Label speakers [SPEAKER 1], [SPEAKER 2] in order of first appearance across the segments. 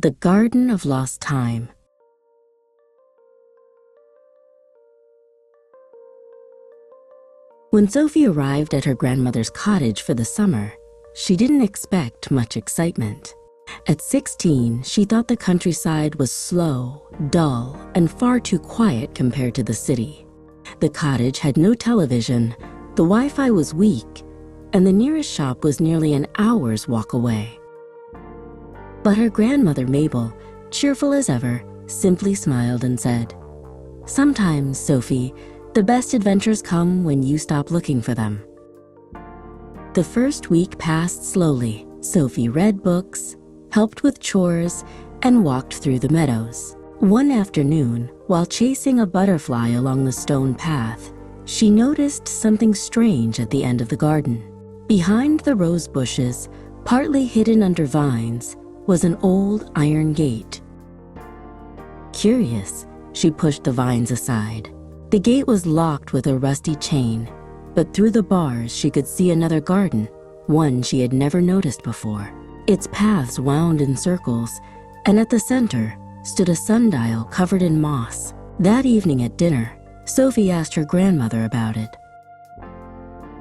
[SPEAKER 1] The Garden of Lost Time. When Sophie arrived at her grandmother's cottage for the summer, she didn't expect much excitement. At 16, she thought the countryside was slow, dull, and far too quiet compared to the city. The cottage had no television, the Wi-Fi was weak, and the nearest shop was nearly an hour's walk away. But her grandmother, Mabel, cheerful as ever, simply smiled and said, "Sometimes, Sophie, the best adventures come when you stop looking for them." The first week passed slowly. Sophie read books, helped with chores, and walked through the meadows. One afternoon, while chasing a butterfly along the stone path, she noticed something strange at the end of the garden. Behind the rose bushes, partly hidden under vines, was an old iron gate. Curious, she pushed the vines aside. The gate was locked with a rusty chain, but through the bars she could see another garden, one she had never noticed before. Its paths wound in circles, and at the center stood a sundial covered in moss. That evening at dinner, Sophie asked her grandmother about it.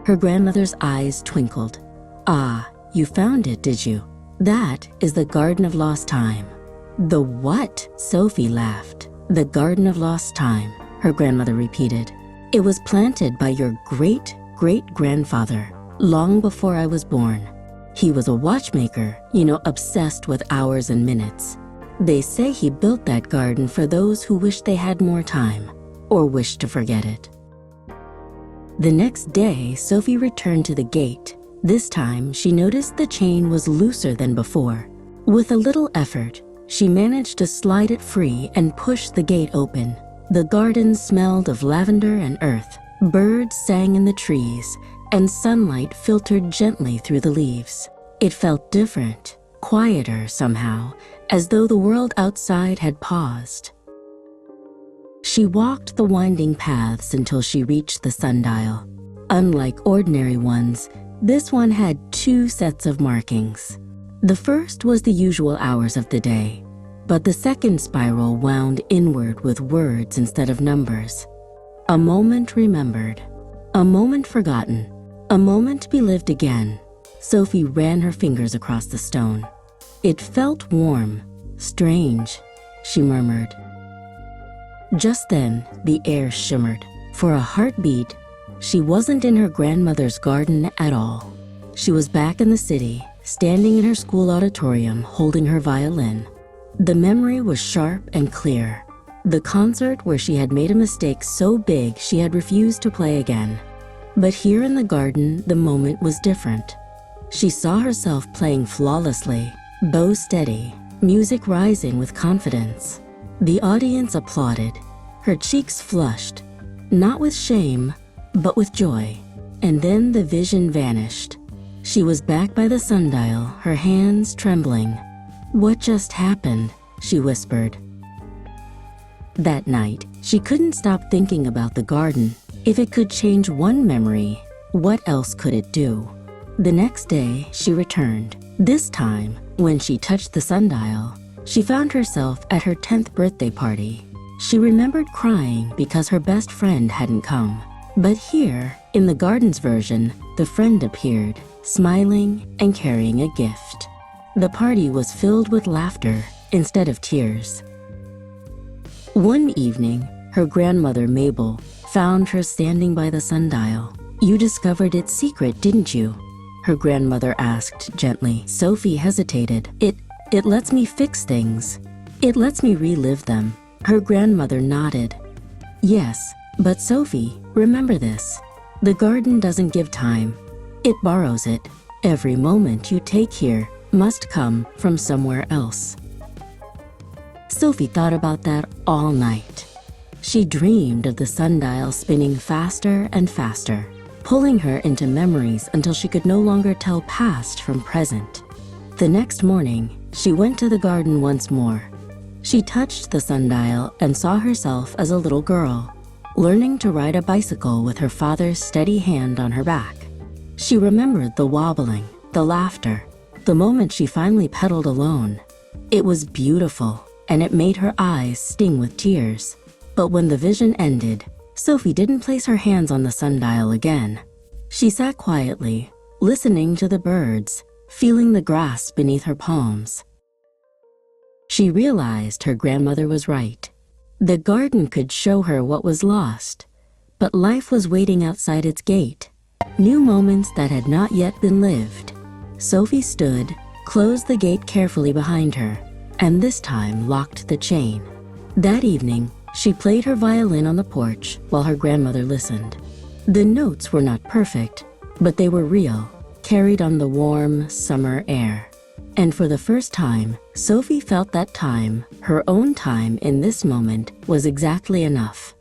[SPEAKER 1] Her grandmother's eyes twinkled. "Ah, you found it, did you? That is the Garden of Lost Time." "The what?" Sophie laughed. "The Garden of Lost Time," her grandmother repeated. "It was planted by your great-great-grandfather long before I was born. He was a watchmaker, obsessed with hours and minutes. They say he built that garden for those who wished they had more time or wished to forget it." The next day, Sophie returned to the gate. This time, she noticed the chain was looser than before. With a little effort, she managed to slide it free and push the gate open. The garden smelled of lavender and earth. Birds sang in the trees, and sunlight filtered gently through the leaves. It felt different, quieter somehow, as though the world outside had paused. She walked the winding paths until she reached the sundial. Unlike ordinary ones, this one had 2 sets of markings. The first was the usual hours of the day, but the second spiral wound inward with words instead of numbers. A moment remembered, a moment forgotten, a moment to be lived again. Sophie ran her fingers across the stone. "It felt warm, strange," she murmured. Just then, the air shimmered. For a heartbeat, she wasn't in her grandmother's garden at all. She was back in the city, standing in her school auditorium, holding her violin. The memory was sharp and clear. The concert where she had made a mistake so big she had refused to play again. But here in the garden, the moment was different. She saw herself playing flawlessly, bow steady, music rising with confidence. The audience applauded. Her cheeks flushed, not with shame, but with joy. And then the vision vanished. She was back by the sundial, her hands trembling. "What just happened?" she whispered. That night, she couldn't stop thinking about the garden. If it could change one memory, what else could it do? The next day, she returned. This time, when she touched the sundial, she found herself at her 10th birthday party. She remembered crying because her best friend hadn't come. But here, in the garden's version, the friend appeared, smiling and carrying a gift. The party was filled with laughter instead of tears. One evening, her grandmother, Mabel, found her standing by the sundial. "You discovered its secret, didn't you?" her grandmother asked gently. Sophie hesitated. It lets me fix things. It lets me relive them." Her grandmother nodded. "Yes, but Sophie, remember this. The garden doesn't give time. It borrows it. Every moment you take here must come from somewhere else." Sophie thought about that all night. She dreamed of the sundial spinning faster and faster, pulling her into memories until she could no longer tell past from present. The next morning, she went to the garden once more. She touched the sundial and saw herself as a little girl, learning to ride a bicycle with her father's steady hand on her back. She remembered the wobbling, the laughter, the moment she finally pedaled alone. It was beautiful, and it made her eyes sting with tears. But when the vision ended, Sophie didn't place her hands on the sundial again. She sat quietly, listening to the birds, feeling the grass beneath her palms. She realized her grandmother was right. The garden could show her what was lost, but life was waiting outside its gate. New moments that had not yet been lived. Sophie stood, closed the gate carefully behind her, and this time locked the chain. That evening, she played her violin on the porch while her grandmother listened. The notes were not perfect, but they were real, carried on the warm summer air. And for the first time, Sophie felt that time, her own time in this moment, was exactly enough.